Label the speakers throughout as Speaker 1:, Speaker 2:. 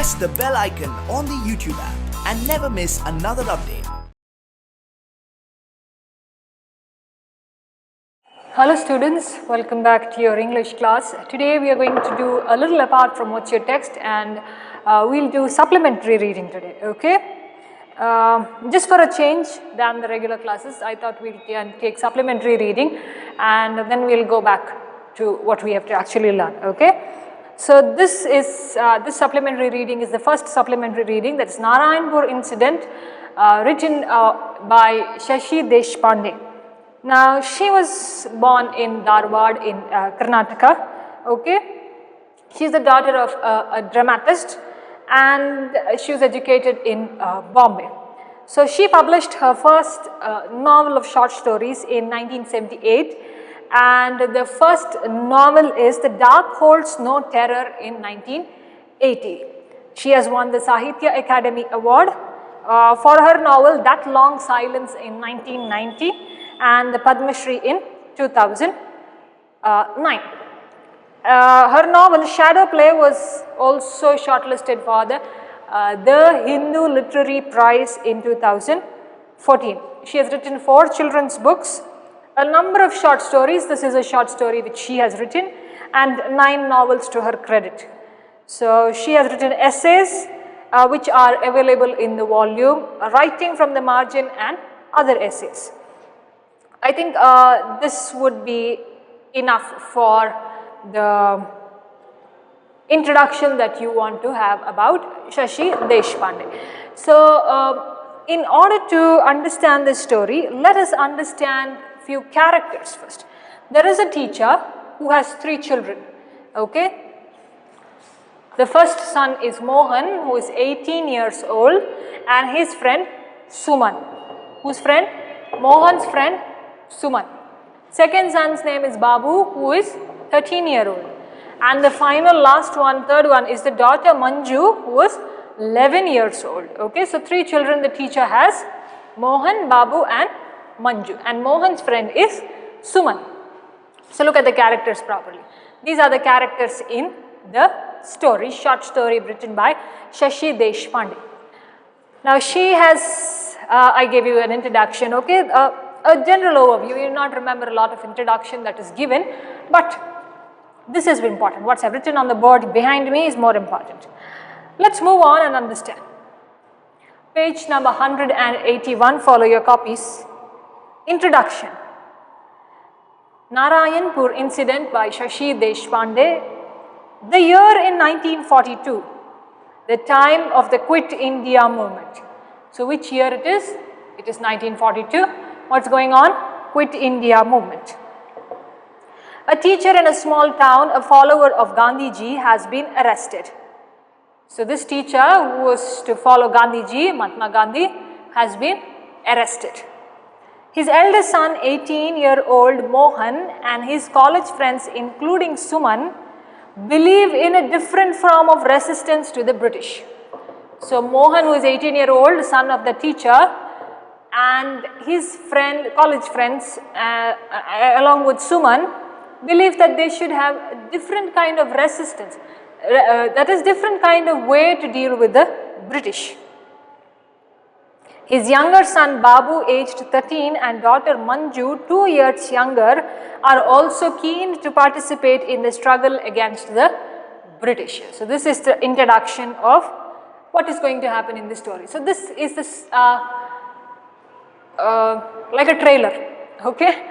Speaker 1: press the bell icon on the YouTube app and never miss another update.
Speaker 2: Hello students, welcome back to your English class. Today we are going to do a little apart from what's your text, and we'll do supplementary reading today, okay? Just for a change than the regular classes, I thought we can take supplementary reading and then we'll go back to what we have to actually learn, okay? So this supplementary reading is the first supplementary reading, that is Narayanpur incident, written by Shashi Deshpande. Now she was born in Dharwad in Karnataka, okay. She is the daughter of a dramatist and she was educated in Bombay. So she published her first novel of short stories in 1978, and the first novel is The Dark Holds No Terror in 1980. She has won the Sahitya Academy Award for her novel That Long Silence in 1990 and the Padma Shri in 2009. Her novel Shadow Play was also shortlisted for the Hindu Literary Prize in 2014. She has written 4 children's books, a number of short stories. This is a short story which she has written, and 9 novels to her credit. So she has written essays which are available in the volume Writing from the Margin and Other Essays. I think this would be enough for the introduction that you want to have about Shashi Deshpande. So in order to understand this story, let us understand few characters first. There is a teacher who has 3 children, okay. The first son is Mohan, who is 18 years old, and his friend Suman. Whose friend? Mohan's friend Suman. Second son's name is Babu, who is 13-year-old. And the final last one, third one, is the daughter Manju, who is 11 years old. Okay, so 3 children the teacher has, Mohan, Babu and Manju. And Mohan's friend is Suman. So look at the characters properly. These are the characters in the story, short story written by Shashi Deshpande. Now she has, I gave you an introduction, okay. A general overview. You will not remember a lot of introduction that is given, but this is important. What's written on the board behind me is more important. Let's move on and understand. Page number 181, follow your copies. Introduction. Narayanpur incident by Shashi Deshpande. The year in 1942, the time of the Quit India movement. So which year it is? It is 1942. What's going on? Quit India movement. A teacher in a small town, a follower of Gandhiji, has been arrested. So this teacher who was to follow Gandhiji, Mahatma Gandhi, has been arrested. His eldest son, 18-year-old Mohan, and his college friends, including Suman, believe in a different form of resistance to the British. So Mohan, who is 18-year-old, son of the teacher, and his college friends along with Suman, believe that they should have a different kind of resistance, that is different kind of way to deal with the British. His younger son Babu, aged 13, and daughter Manju, 2 years younger, are also keen to participate in the struggle against the British. So this is the introduction of what is going to happen in this story. So this is this like a trailer, okay.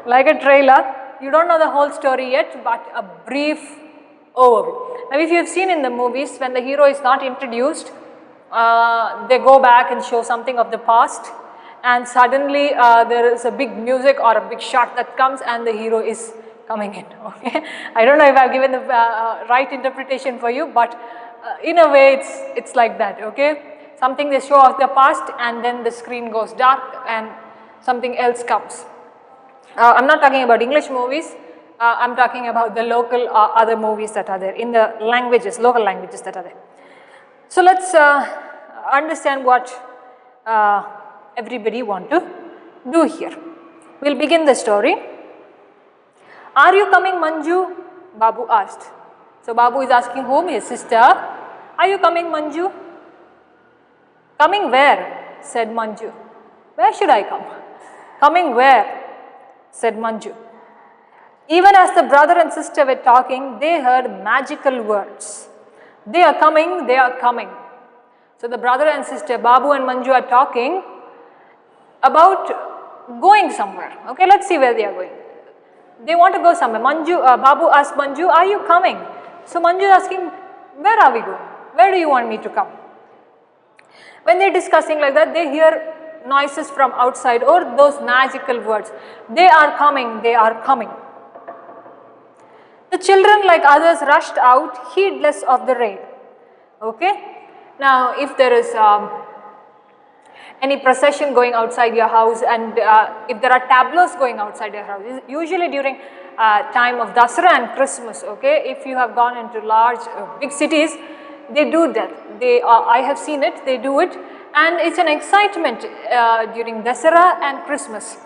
Speaker 2: Like a trailer. You don't know the whole story yet, but a brief overview. Now if you have seen in the movies, when the hero is not introduced, they go back and show something of the past, and suddenly there is a big music or a big shot that comes and the hero is coming in, okay. I don't know if I have given the right interpretation for you, but in a way it's like that, okay. Something they show of the past and then the screen goes dark and something else comes. I'm not talking about English movies, I'm talking about the local other movies that are there in the languages, local languages that are there. So let's understand what everybody want to do here. We'll begin the story. Are you coming, Manju? Babu asked. So Babu is asking whom? His sister. Are you coming, Manju? Coming where? Said Manju. Where should I come? Coming where? Said Manju. Even as the brother and sister were talking, they heard magical words. They are coming, they are coming. So the brother and sister, Babu and Manju, are talking about going somewhere. Okay, let's see where they are going. They want to go somewhere. Babu asked Manju, are you coming? So Manju is asking, where are we going? Where do you want me to come? When they are discussing like that, they hear noises from outside or those magical words. They are coming, they are coming. The children, like others, rushed out, heedless of the rain. Okay? Now, if there is any procession going outside your house, and if there are tableaus going outside your house, usually during time of Dasara and Christmas, okay, if you have gone into large big cities, they do that. I have seen it, they do it, and it's an excitement during Dasara and Christmas.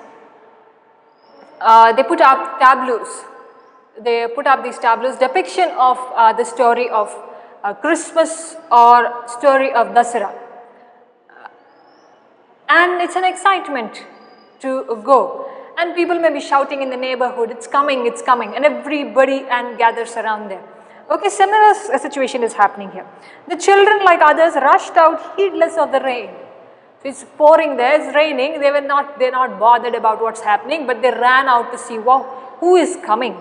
Speaker 2: They put up tableaus. They put up these tableaus, depiction of the story of Christmas or story of Dasara. And it's an excitement to go. And people may be shouting in the neighborhood, it's coming, and everybody gathers around there. Okay, similar situation is happening here. The children, like others, rushed out heedless of the rain. So it's pouring there, it's raining, they're not bothered about what's happening, but they ran out to see, wow, who is coming?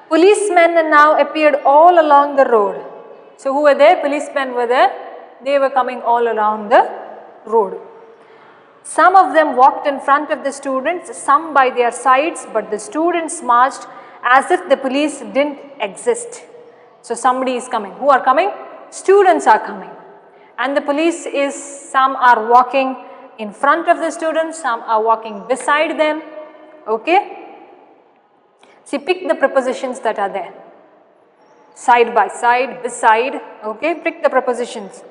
Speaker 2: Policemen now appeared all along the road. So who were there? Policemen were there. They were coming all along the road. Some of them walked in front of the students, some by their sides, but the students marched as if the police didn't exist. So somebody is coming. Who are coming? Students are coming. And the police is, some are walking in front of the students, some are walking beside them. Okay? See, pick the prepositions that are there. Side by side, beside, okay, pick the prepositions.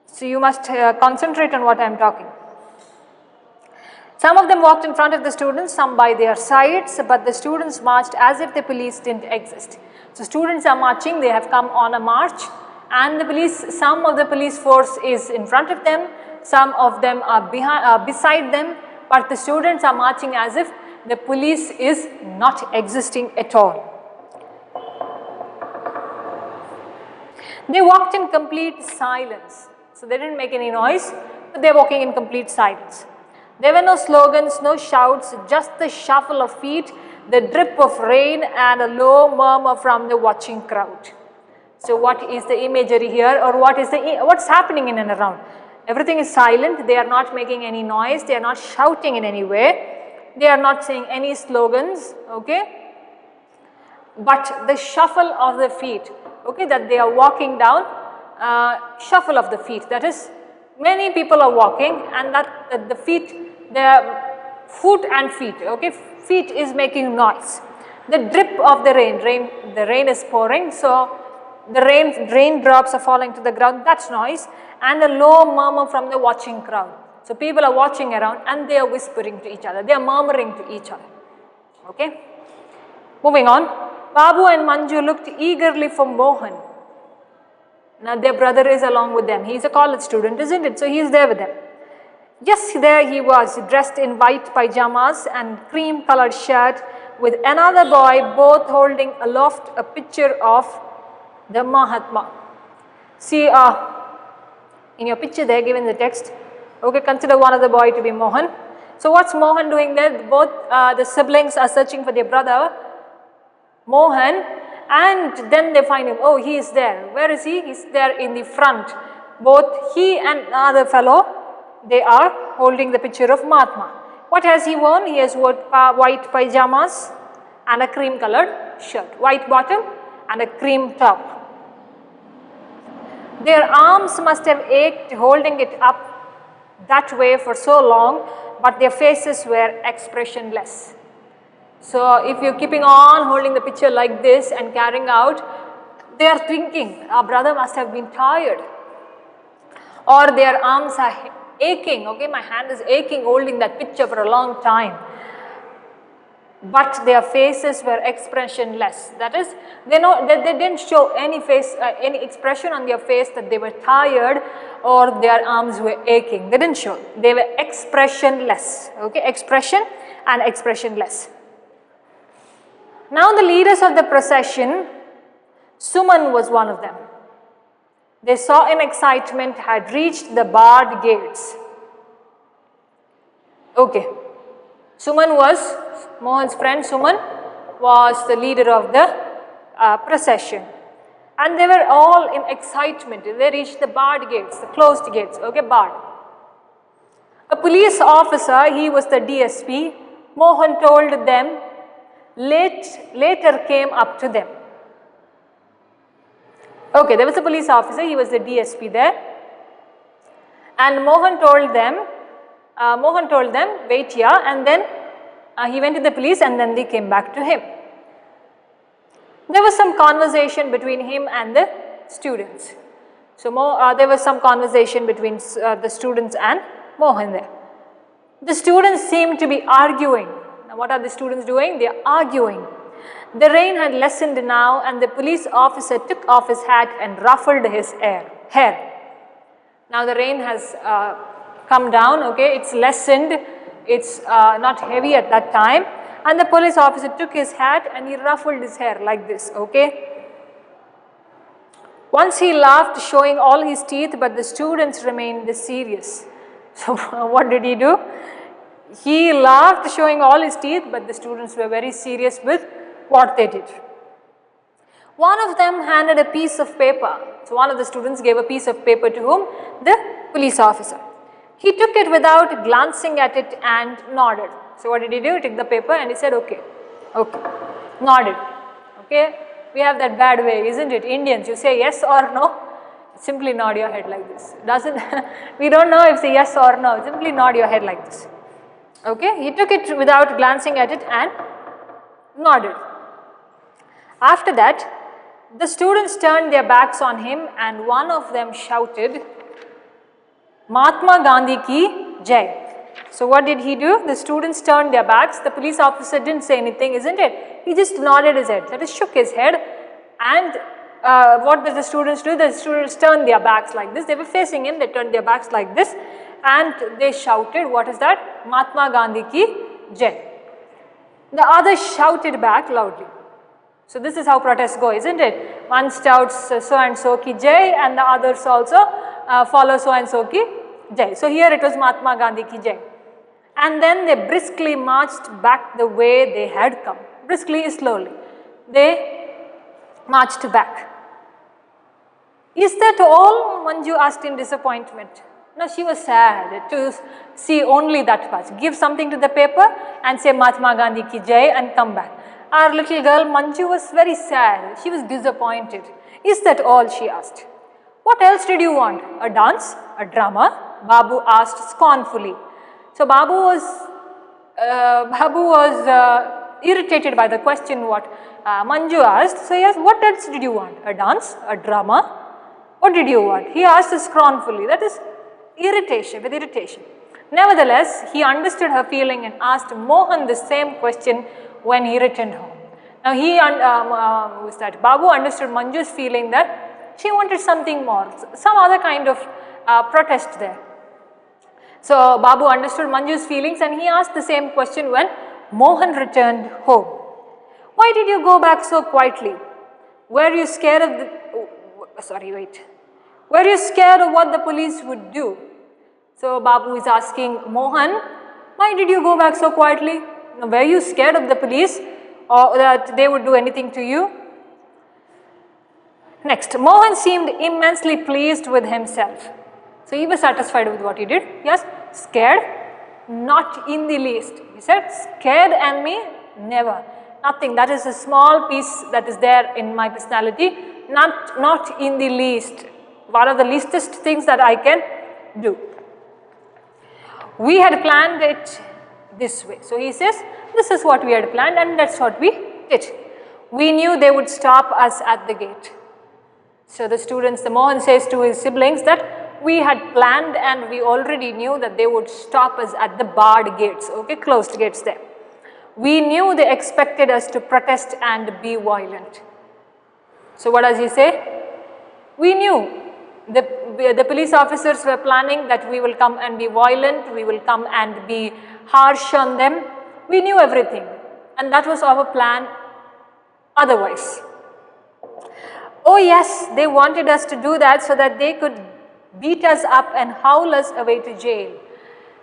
Speaker 2: So you must concentrate on what I am talking. Some of them walked in front of the students, some by their sides, but the students marched as if the police didn't exist. So students are marching, they have come on a march, and the police, some of the police force is in front of them, some of them are beside them, but the students are marching as if the police is not existing at all. They walked in complete silence. So they didn't make any noise, but they are walking in complete silence. There were no slogans, no shouts, just the shuffle of feet, the drip of rain, and a low murmur from the watching crowd. So what is the imagery here, or what's happening in and around? Everything is silent, they are not making any noise, they are not shouting in any way. They are not saying any slogans, okay, but the shuffle of the feet, okay, that they are walking down, shuffle of the feet, that is, many people are walking, and that the feet, their foot and feet, okay, feet is making noise. The drip of the rain is pouring, so the raindrops are falling to the ground, that's noise, and a low murmur from the watching crowd. So people are watching around and they are whispering to each other, they are murmuring to each other. Okay. Moving on, Babu and Manju looked eagerly for Mohan. Now their brother is along with them, he is a college student, isn't it? So he is there with them. Yes, there he was, dressed in white pajamas and cream colored shirt, with another boy, both holding aloft a picture of the Mahatma. See, in your picture there, given the text, okay, consider one of the boy to be Mohan. So what's Mohan doing there? Both the siblings are searching for their brother, Mohan, and then they find him. Oh, he is there. Where is he? He's there in the front. Both he and another fellow, they are holding the picture of Mahatma. What has he worn? He has worn white pajamas and a cream colored shirt. White bottom and a cream top. Their arms must have ached holding it up that way for so long, but their faces were expressionless. So if you're keeping on holding the picture like this and carrying out, they are thinking, our brother must have been tired, or their arms are aching, okay, my hand is aching holding that picture for a long time. but their faces were expressionless. That is, they didn't show any any expression on their face that they were tired or their arms were aching. They didn't show. They were expressionless. Okay, expression and expressionless. Now the leaders of the procession, Suman was one of them. They saw in excitement had reached the barred gates. Okay, Suman was, Mohan's friend Suman was the leader of the procession, and they were all in excitement. They reached the barred gates, the closed gates, okay, barred. A police officer, he was the DSP, Mohan told them, later came up to them. Okay, there was a police officer, he was the DSP there, and Mohan told them, wait here, and then he went to the police and then they came back to him. There was some conversation between him and the students. So there was some conversation between the students and Mohan there. The students seemed to be arguing. Now what are the students doing? They are arguing. The rain had lessened now and the police officer took off his hat and ruffled his hair. Now the rain has come down, okay, it's lessened, it's not heavy at that time, and the police officer took his hat and he ruffled his hair like this, okay. Once he laughed, showing all his teeth, but the students remained serious. So what did he do? He laughed, showing all his teeth, but the students were very serious with what they did. One of them handed a piece of paper. So one of the students gave a piece of paper to whom? The police officer. He took it without glancing at it and nodded. So what did he do? He took the paper and he said, okay, nodded, okay. We have that bad way, isn't it? Indians, you say yes or no, simply nod your head like this. We don't know if say yes or no, simply nod your head like this. Okay, he took it without glancing at it and nodded. After that, the students turned their backs on him and one of them shouted, Mahatma Gandhi ki Jai. So what did he do? The students turned their backs. The police officer didn't say anything, isn't it? He just nodded his head, that is shook his head. And what did the students do? The students turned their backs like this. They were facing him, they turned their backs like this and they shouted, what is that? Mahatma Gandhi ki Jai. The others shouted back loudly. So this is how protests go, isn't it? One shouts so and so ki Jai and the others also follow so and so ki Jai. So here it was Mahatma Gandhi ki Jai. And then they briskly marched back the way they had come. Briskly, slowly. They marched back. Is that all? Manju asked in disappointment. No, she was sad to see only that much. Give something to the paper and say Mahatma Gandhi ki Jai and come back. Our little girl Manju was very sad. She was disappointed. Is that all? She asked. What else did you want? A dance? A drama? Babu asked scornfully. So Babu was irritated by the question what Manju asked. So he asked, what else did you want? A dance? A drama? What did you want? He asked scornfully. That is irritation, with irritation. Nevertheless, he understood her feeling and asked Mohan the same question when he returned home. Now Babu understood Manju's feeling that she wanted something more, some other kind of protest there. So Babu understood Manju's feelings and he asked the same question when Mohan returned home. Why did you go back so quietly? Were you scared of Were you scared of what the police would do? So Babu is asking Mohan, why did you go back so quietly? Were you scared of the police or that they would do anything to you? Next, Mohan seemed immensely pleased with himself. So he was satisfied with what he did. Yes, scared? Not in the least. He said, scared and me? Never. Nothing. That is a small piece that is there in my personality. Not in the least. One of the leastest things that I can do. We had planned it this way. So he says, this is what we had planned and that's what we did. We knew they would stop us at the gate. So the students, the Mohan says to his siblings that we had planned and we already knew that they would stop us at the barred gates, okay, closed gates there. We knew they expected us to protest and be violent. So what does he say? We knew the police officers were planning that we will come and be violent, we will come and be harsh on them. We knew everything, and that was our plan otherwise. Oh yes, they wanted us to do that so that they could beat us up and haul us away to jail.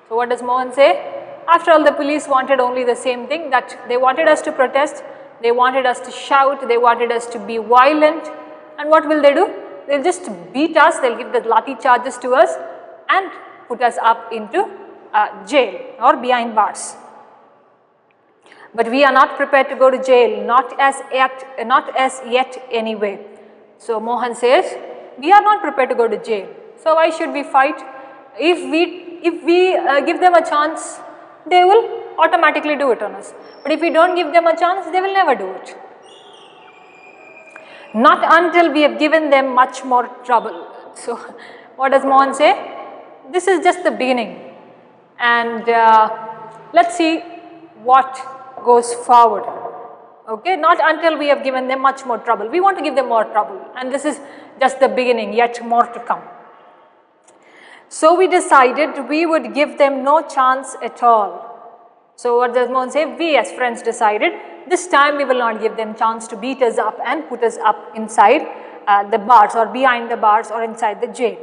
Speaker 2: So what does Mohan say? After all, the police wanted only the same thing, that they wanted us to protest, they wanted us to shout, they wanted us to be violent, and what will they do? They'll just beat us, they'll give the lathi charges to us and put us up into jail or behind bars. But we are not prepared to go to jail, not as yet anyway. So Mohan says, we are not prepared to go to jail. So why should we fight? If we give them a chance, they will automatically do it on us. But if we don't give them a chance, they will never do it. Not until we have given them much more trouble. So what does Mohan say? This is just the beginning, and let's see what goes forward. Okay, not until we have given them much more trouble. We want to give them more trouble, and this is just the beginning, yet more to come. So we decided we would give them no chance at all. So what does Mohan say? We as friends decided this time we will not give them chance to beat us up and put us up inside the bars or behind the bars or inside the jail.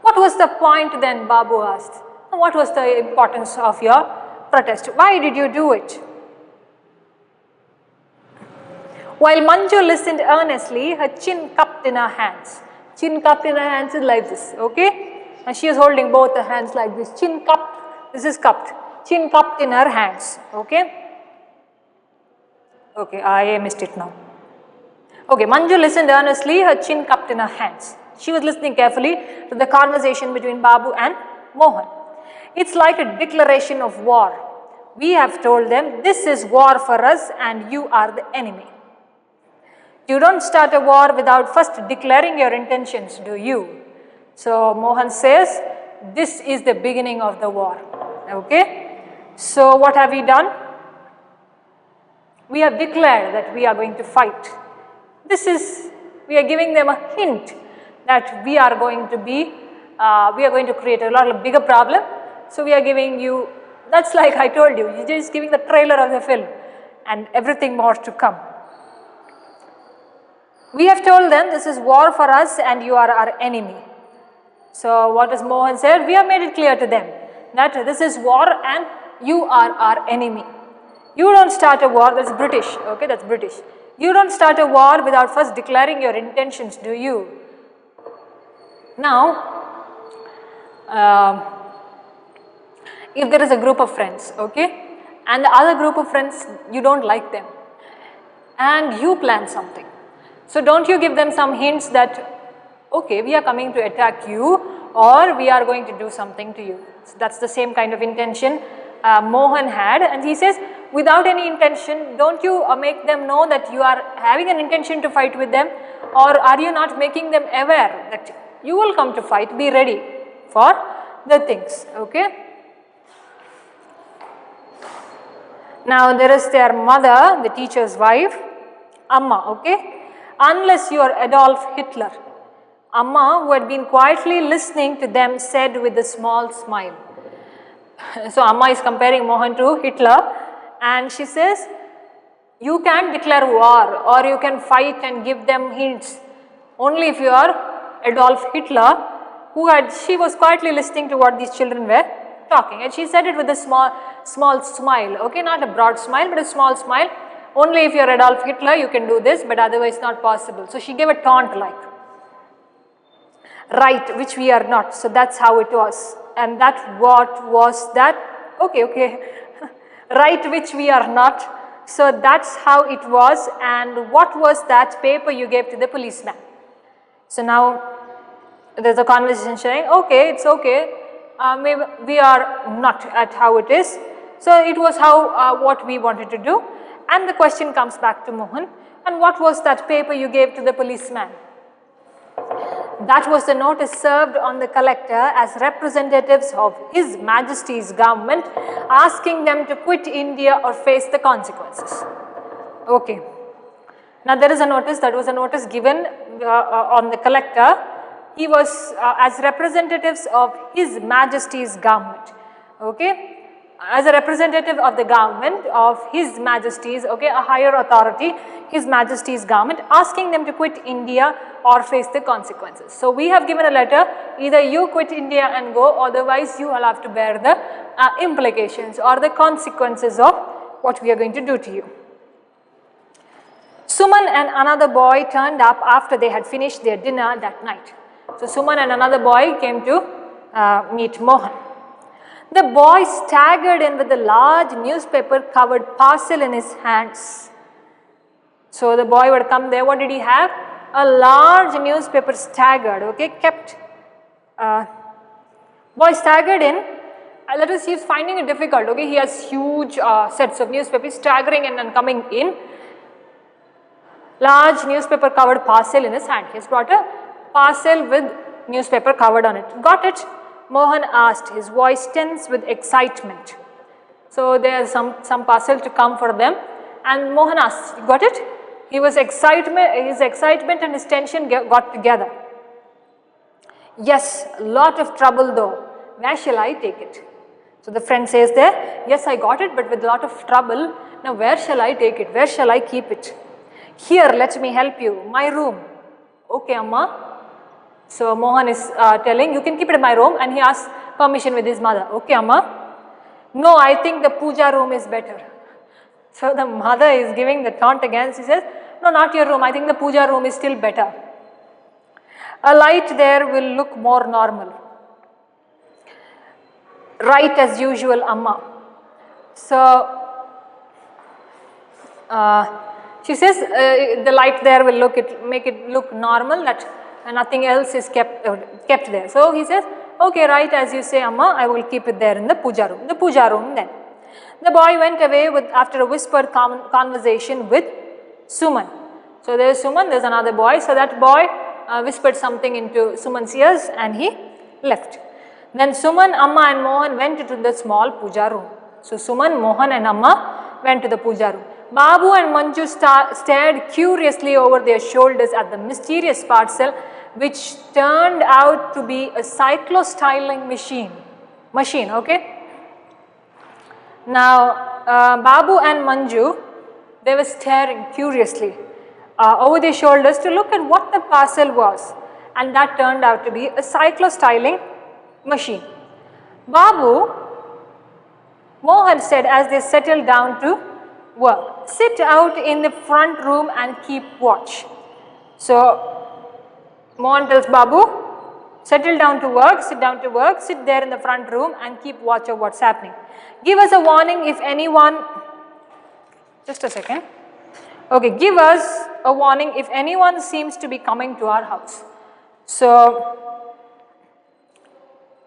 Speaker 2: What was the point then, Babu asked. What was the importance of your protest? Why did you do it? While Manju listened earnestly, her chin cupped in her hands. Chin cupped in her hands is like this, okay? And she is holding both her hands like this. Chin cupped, this is cupped. Chin cupped in her hands, okay? Okay, I missed it now. Okay, Manju listened earnestly, her chin cupped in her hands. She was listening carefully to the conversation between Babu and Mohan. It's like a declaration of war. We have told them, this is war for us and you are the enemy. You don't start a war without first declaring your intentions, do you? So Mohan says, this is the beginning of the war, okay? So what have we done? We have declared that we are going to fight. We are giving them a hint that we are going to create a lot of bigger problem. So we are giving you, that's like I told you, you're just giving the trailer of the film and everything more to come. We have told them this is war for us and you are our enemy. So what does Mohan say? We have made it clear to them that this is war and you are our enemy. You don't start a war, that's British, okay, that's British. You don't start a war without first declaring your intentions, do you? Now, if there is a group of friends, okay, and the other group of friends, you don't like them, and you plan something. So don't you give them some hints that, okay, we are coming to attack you or we are going to do something to you. So that's the same kind of intention Mohan had, and he says, without any intention, don't you make them know that you are having an intention to fight with them, or are you not making them aware that you will come to fight, be ready for the things, okay? Now there is their mother, the teacher's wife, Amma, okay? Unless you are Adolf Hitler. Amma, who had been quietly listening to them, said with a small smile. So Amma is comparing Mohan to Hitler, and she says, you can declare war or you can fight and give them hints only if you are Adolf Hitler, she was quietly listening to what these children were talking, and she said it with a small smile, okay, not a broad smile but a small smile. Only if you are Adolf Hitler you can do this, but otherwise not possible. So she gave a taunt like, right, which we are not. So that's how it was, and that what was that, okay, right, which we are not. So that's how it was, and what was that paper you gave to the policeman? So now there's a conversation saying, okay, it's okay, maybe we are not at how it is. So it was how what we wanted to do, and the question comes back to Mohan, and what was that paper you gave to the policeman? That was the notice served on the collector as representatives of His Majesty's government, asking them to quit India or face the consequences. Okay. Now there is a notice, that was a notice given on the collector. He was as representatives of His Majesty's government. Okay. As a representative of the government of His Majesty's, okay, a higher authority, His Majesty's government, asking them to quit India or face the consequences. So we have given a letter, either you quit India and go, otherwise you will have to bear the implications or the consequences of what we are going to do to you. Suman and another boy turned up after they had finished their dinner that night. So Suman and another boy came to meet Mohan. The boy staggered in with a large newspaper covered parcel in his hands. So the boy would come there, what did he have? A large newspaper, staggered, okay, kept. Boy staggered in, let us see, he is finding it difficult, okay, he has huge sets of newspapers, staggering in and coming in. Large newspaper covered parcel in his hand. He has brought a parcel with newspaper covered on it. Got it? Mohan asked, his voice tense with excitement. So there is some parcel to come for them, and Mohan asked, got it? His excitement and his tension got together. Yes, lot of trouble though. Where shall I take it? So the friend says there, yes, I got it, but with lot of trouble. Now where shall I take it? Where shall I keep it? Here, let me help you. My room. Okay, Amma. So Mohan is telling, you can keep it in my room, and he asks permission with his mother. Okay, Amma. No, I think the puja room is better. So the mother is giving the taunt again. She says, no, not your room. I think the puja room is still better. A light there will look more normal. Right as usual, Amma. So she says the light there will make it look normal, that nothing else is kept there. So he says, okay, right as you say, Amma, I will keep it there in the puja room. The puja room then. The boy went away after a whispered conversation with Suman. So there is Suman, there is another boy. So that boy whispered something into Suman's ears and he left. Then Suman, Amma and Mohan went to the small puja room. So Suman, Mohan and Amma went to the puja room. Babu and Manju stared curiously over their shoulders at the mysterious parcel, which turned out to be a cyclostyling machine, okay. Now Babu and Manju, they were staring curiously over their shoulders to look at what the parcel was, and that turned out to be a cyclostyling machine. Babu, Mohan said as they settled down to work, sit out in the front room and keep watch. So Mohan tells Babu, settle down to work, sit there in the front room and keep watch of what's happening. Give us a warning if anyone, just a second. Okay, give us a warning if anyone seems to be coming to our house. So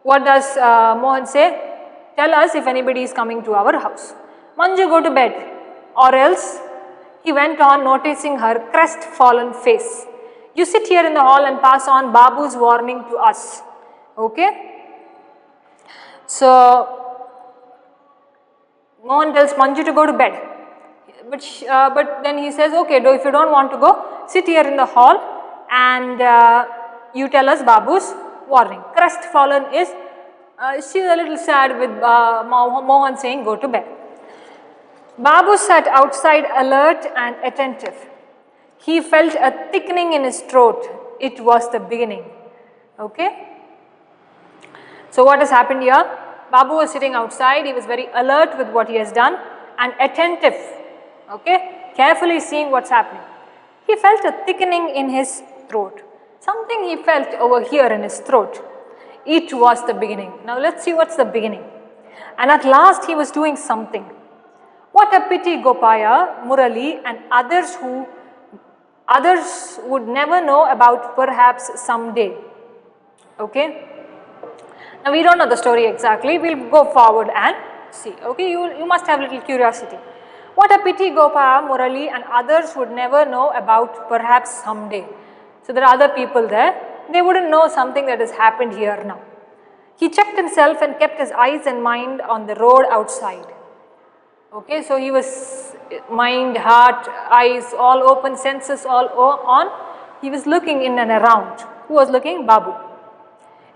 Speaker 2: what does Mohan say? Tell us if anybody is coming to our house. Manju, go to bed. Or else, he went on, noticing her crestfallen face. You sit here in the hall and pass on Babu's warning to us. Okay? So Mohan tells Manju to go to bed. But then he says, okay, if you don't want to go, sit here in the hall and you tell us Babu's warning. Crestfallen is, she's a little sad with Mohan saying go to bed. Babu sat outside alert and attentive. He felt a thickening in his throat. It was the beginning. Okay. So what has happened here? Babu was sitting outside. He was very alert with what he has done and attentive. Okay. Carefully seeing what's happening. He felt a thickening in his throat. Something he felt over here in his throat. It was the beginning. Now let's see what's the beginning. And at last he was doing something. What a pity Gopaya, Murali and others would never know about perhaps someday. Okay. Now we don't know the story exactly, we will go forward and see. Okay, you must have little curiosity. What a pity Gopaya, Murali and others would never know about perhaps someday. So there are other people there they wouldn't know something that has happened here now. He checked himself and kept his eyes and mind on the road outside. Okay, so he was mind, heart, eyes all open, senses all on. He was looking in and around. Who was looking? Babu.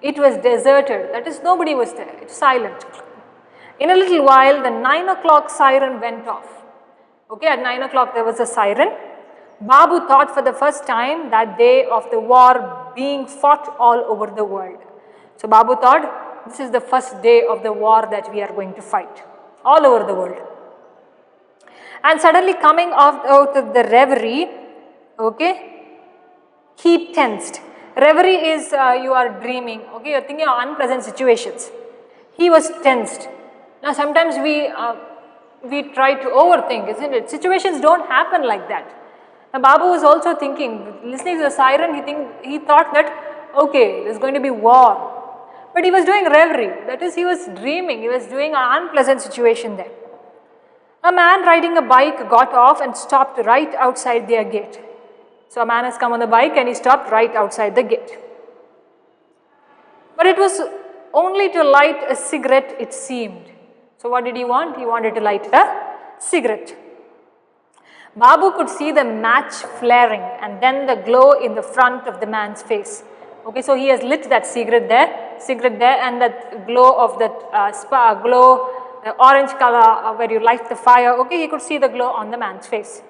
Speaker 2: It was deserted, that is, nobody was there, it's silent. In a little while, the 9 o'clock siren went off. Okay, at 9 o'clock there was a siren. Babu thought for the first time that day of the war being fought all over the world. So Babu thought, this is the first day of the war that we are going to fight all over the world. And suddenly coming out of the reverie, okay, he tensed. Reverie is you are dreaming, okay, you are thinking of unpleasant situations. He was tensed. Now sometimes we try to overthink, isn't it? Situations don't happen like that. Now Babu was also thinking, listening to the siren, he thought that, okay, there's going to be war. But he was doing reverie, that is, he was dreaming, he was doing an unpleasant situation there. A man riding a bike got off and stopped right outside their gate. So a man has come on the bike and he stopped right outside the gate. But it was only to light a cigarette, it seemed. So what did he want? He wanted to light a cigarette. Babu could see the match flaring and then the glow in the front of the man's face. Okay, so he has lit that cigarette there, and that glow of that glow, the orange color where you light the fire, okay, he could see the glow on the man's face.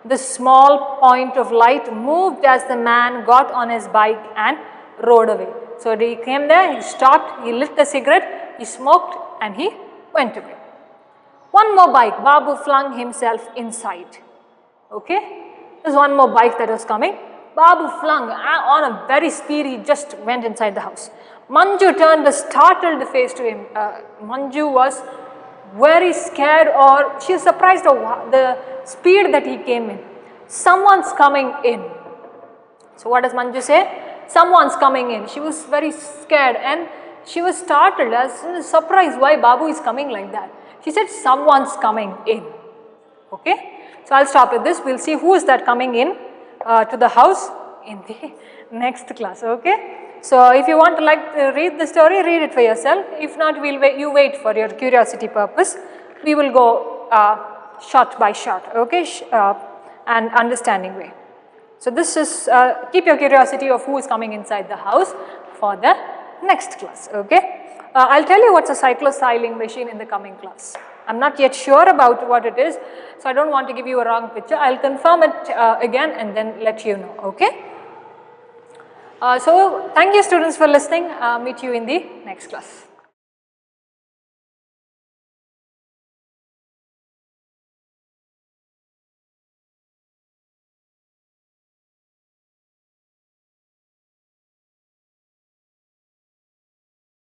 Speaker 2: The small point of light moved as the man got on his bike and rode away. So he came there, he stopped, he lit the cigarette, he smoked and he went away. One more bike, Babu flung himself inside. Okay, there's one more bike that was coming. Babu flung on a very speed, he just went inside the house. Manju turned a startled face to him. Manju was very scared, or she was surprised of the speed that he came in. Someone's coming in. So what does Manju say? Someone's coming in. She was very scared and she was startled, as surprised why Babu is coming like that. She said, someone's coming in. Okay, so I'll stop at this. We'll see who is that coming in to the house in the next class. Okay, so if you want to read the story, read it for yourself. If not, you wait for your curiosity purpose. We will go shot by shot, okay, and understanding way. So this is, keep your curiosity of who is coming inside the house for the next class, okay. I'll tell you what's a cyclostyling machine in the coming class. I'm not yet sure about what it is, so I don't want to give you a wrong picture. I'll confirm it again and then let you know, okay. So thank you students for listening. Meet you in the next class.